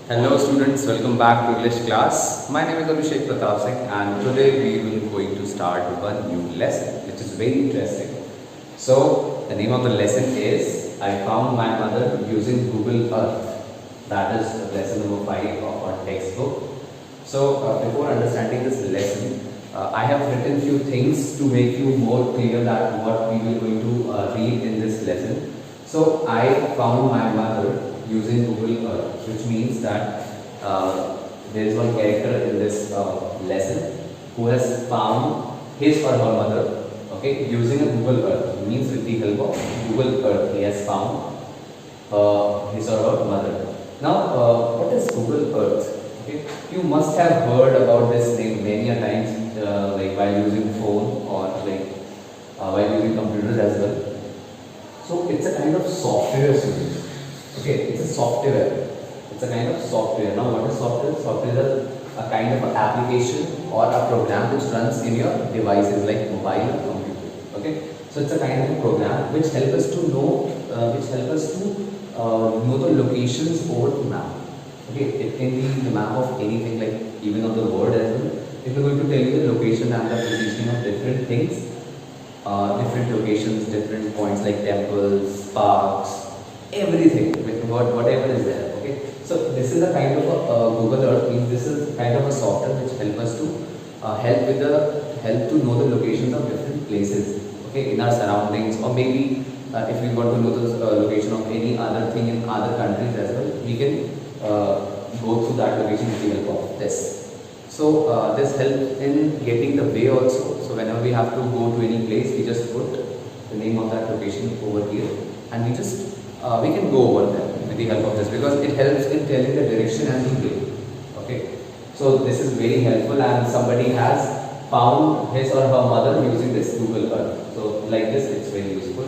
Hello students, welcome back to English class. My name is Abhishek Pratap Singh and today we will going to start one new lesson which is very interesting. So the name of the lesson is I found my mother using Google Earth. That is lesson number 5 of our textbook. So before understanding this lesson, I have written few things to make you more clear that what we will going to read in this lesson. So I found my mother using Google Earth, which means that there is one character in this lesson who has found his or her mother, okay, using a Google Earth. It means with the help of Google Earth, he has found his or her mother. Now, what is Google Earth? Okay, you must have heard about this name many a times, like while using phone or like while using computers as well. So it's a kind of software suite. Okay, it's a software. It's a kind of software. Now, what is software? Software is a kind of an application or a program which runs in your devices like mobile or computer. Okay, so it's a kind of a program which help us to know, know the locations over the map. Okay, it can be the map of anything, like even of the world as well. If we're going to tell you the location and the positioning of different things, different locations, different points like temples, parks, everything, whatever is there. Okay, so this is a kind of a Google Earth means this is kind of a software which help us to help to know the locations of different places. Okay, in our surroundings, or maybe if we want to know the location of any other thing in other countries as well, we can go through that location with the help of this. So this helps in getting the way also. So whenever we have to go to any place, we just put the name of that location over here, and we can go over there with the help of this because it helps in telling the direction and the way. Okay. So this is very helpful, and somebody has found his or her mother using this Google Earth. So like this, it's very useful.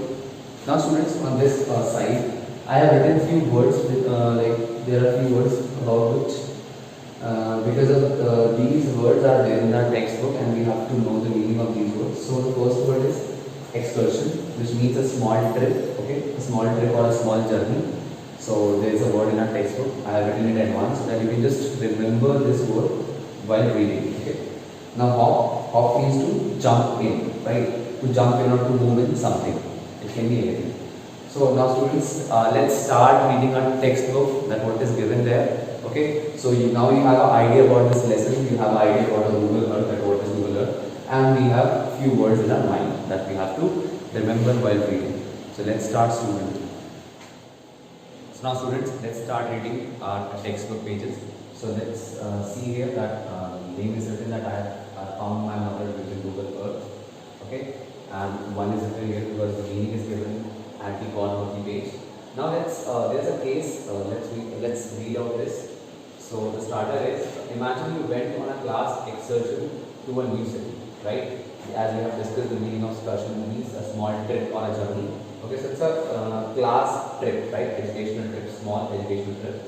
Now students, on this side, I have written few words with, like there are few words about which because of these words are there in our textbook and we have to know the meaning of these words. So the first word is excursion, which means a small trip, okay, a small trip or a small journey. So there is a word in our textbook. I have written it in advance so that you can just remember this word while reading. Okay. Now hop means to jump in, right? To jump in or to move in something. It can be anything. So now students, let's start reading our textbook, that what is given there. Okay, so now you have an idea about this lesson, you have an idea about the Google Earth, that what is Google Earth, and we have few words in our mind that we have to remember while reading. So let's start students. So now students, let's start reading our textbook pages. So let's see here that name is written that I found my mother using Google Earth. Okay, and one is written here because the meaning is given at the corner of the page. Now there's a case, let's read out this. So the starter is, imagine you went on a class excursion to a new city, right? As we have discussed, the meaning of excursion means a small trip or a journey. Okay, so it's a class trip, right? Educational trip, small educational trip.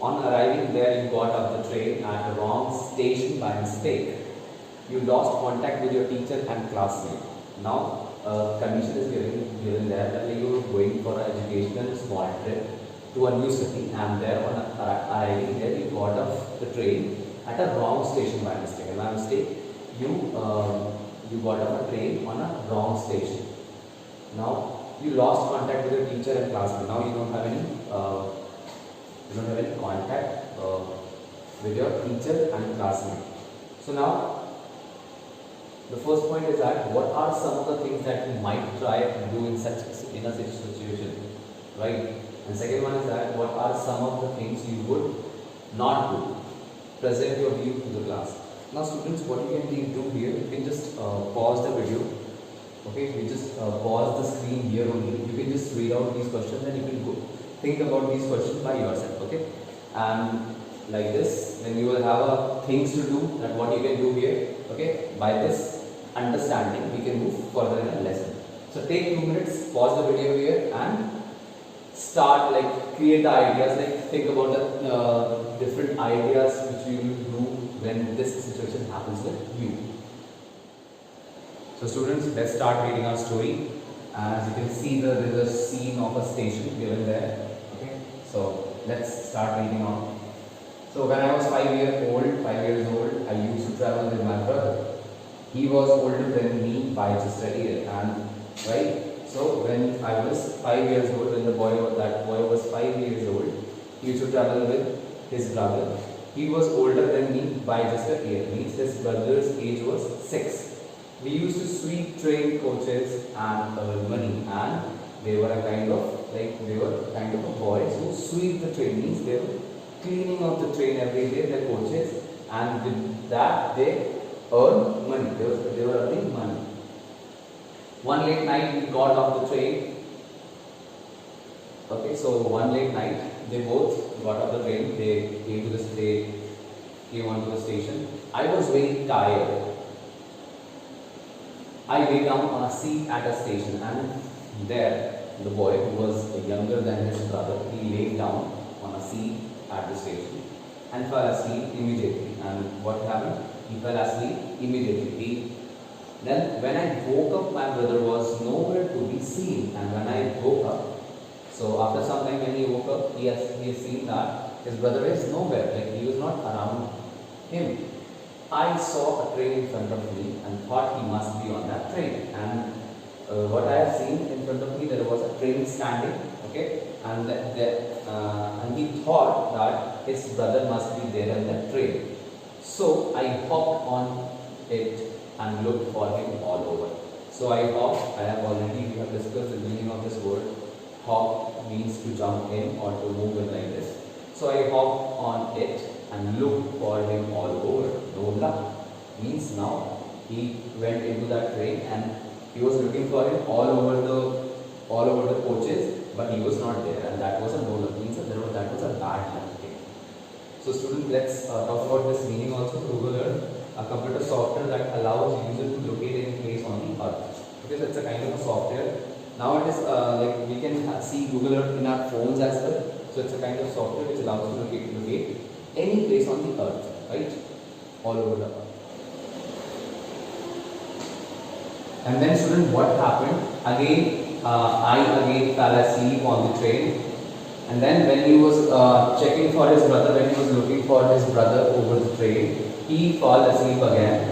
On arriving there, you got off the train at the wrong station by mistake. You lost contact with your teacher and classmate. Now, condition is given there that you are going for an educational small trip to a new city, and there on arriving there you got off the train at a wrong station by mistake. And by mistake, you got off a train on a wrong station. Now you lost contact with your teacher and classmate. Now you don't have any contact with your teacher and classmate. So now the first point is that what are some of the things that you might try to do in such situation, right? And second one is that what are some of the things you would not do? Present your view to the class. Now students, what you can do here, you can just pause the video. Okay, you just pause the screen here only. You can just read out these questions and you can go think about these questions by yourself. Okay, and like this, then you will have things to do that what you can do here. Okay, by this understanding, we can move further in a lesson. So take 2 minutes, pause the video here and start, like create the ideas, like think about the different ideas which you will do when this situation happens with you. So students, let's start reading our story. As you can see, there is a scene of a station given there. Okay, so let's start reading on. So when I was 5 years old, I used to travel with my brother. He was older than me by just a year, and right. So when I was 5 years old, when that boy was 5 years old, he used to travel with his brother. He was older than me by just a year. Means his brother's age was 6. We used to sweep train coaches and earn money, and they were kind of a boys who sweep the train. Means they were cleaning of the train every day, the coaches, and with that they earn money. They were earning money. One late night we got off the train. Okay, so one late night they both got off the train. They came onto the station. I was very tired. I lay down on a seat at a station, and there the boy who was younger than his brother, he laid down on a seat at the station and fell asleep immediately. And what happened? He fell asleep immediately. Then when I woke up, my brother was nowhere to be seen. And when I woke up, so after some time when he woke up, he has seen that his brother is nowhere, like he was not around him. I saw a train in front of me and thought he must be on that train. And what I have seen in front of me, there was a train standing, okay, and he thought that his brother must be there in that train. So I hopped on it and looked for him all over. So I hopped. We have discussed the meaning of this word. Hop means to jump in or to move in like this. So I hopped on it and looked for him all over. No luck. Means now he went into that train and he was looking for him all over the coaches, but he was not there, and that was a no luck. Means that was a bad luck thing. So students, let's talk about this meaning also. Google Earth, a computer software that allows users to locate any place on the earth. Okay, so it's a kind of a software. Now it is like we can see Google Earth in our phones as well. So it's a kind of software which allows you to locate any place on the earth, right? All over the earth. And then student, what happened? I fell asleep on the train. And then when he was checking for his brother, when he was looking for his brother over the train, he fell asleep again.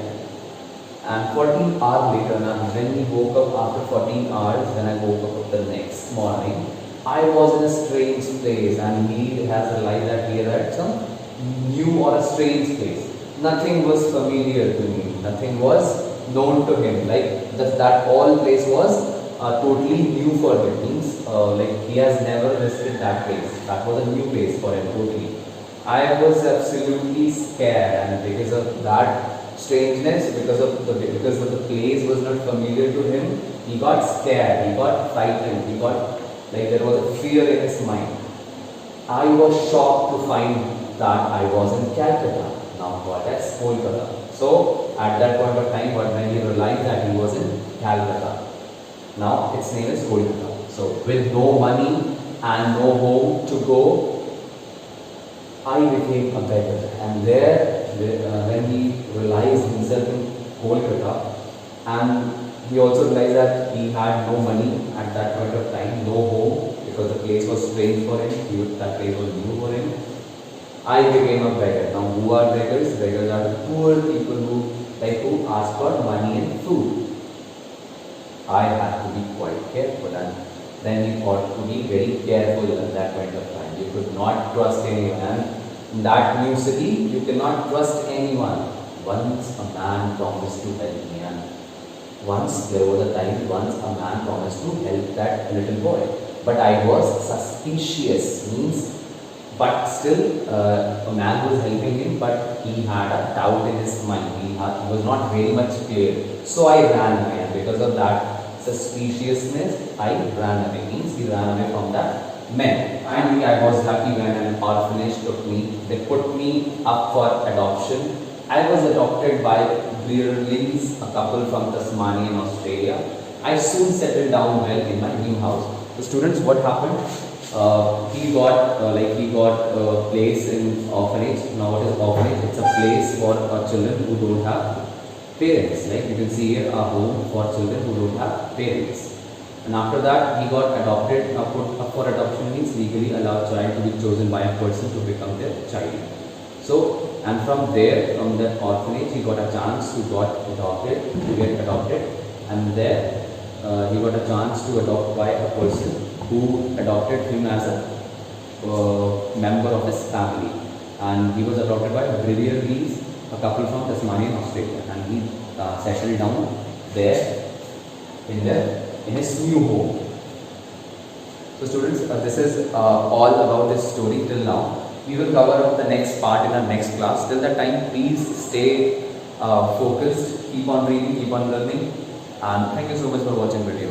And 14 hours later, now when he woke up after 14 hours, when I woke up the next morning, I was in a strange place, and he has realized that he had some new or a strange place. Nothing was familiar to me. Nothing was known to him. Like that all place was totally new for him. Means like he has never visited that place. That was a new place for him totally. I was absolutely scared, and because of that strangeness, because the place was not familiar to him, he got scared. He got frightened. He got like there was a fear in his mind. I was shocked to find that I was in Calcutta. Now what is Kolkata? So at that point of time, when he realized that he was in Calcutta, now its name is Kolkata. So with no money and no home to go, I became a beggar. And there, when he realized himself in Kolkata, and he also realized that he had no money at that point of time, no home, because the place was strange for him, that place was new for him. I became a beggar. Now who are beggars? Beggars are the poor people who ask for money and food. I had to be quite careful, and then he thought to be very careful at that point of time. You could not trust anyone, and in that new city, you cannot trust anyone. Once a man promised to help me, and there was a time once a man promised to help that little boy. But I was suspicious, but still a man was helping him, but he had a doubt in his mind. He was not very much clear. So I ran away, and because of that suspiciousness, I ran away. He ran away from that man. Finally, I was lucky when an orphanage took me. They put me up for adoption. I was adopted by Brearlings, a couple from Tasmania in Australia. I soon settled down well in my new house. The students, what happened? He got a place in orphanage. Now what is orphanage? It's a place for children who don't have parents. Like you can see here, a home for children who don't have parents. And after that, he got adopted. Put up for adoption means legally allow child to be chosen by a person to become their child. So, and from there, from the orphanage, he got a chance to get adopted, and there he got a chance to adopt by a person who adopted him as a member of his family, and he was adopted by Brevere Rees, a couple from Tasmania, Australia, and he settled down there in his new home. So students, this is all about this story till now. We will cover up the next part in our next class. Till that time, please stay focused, keep on reading, keep on learning, and thank you so much for watching video.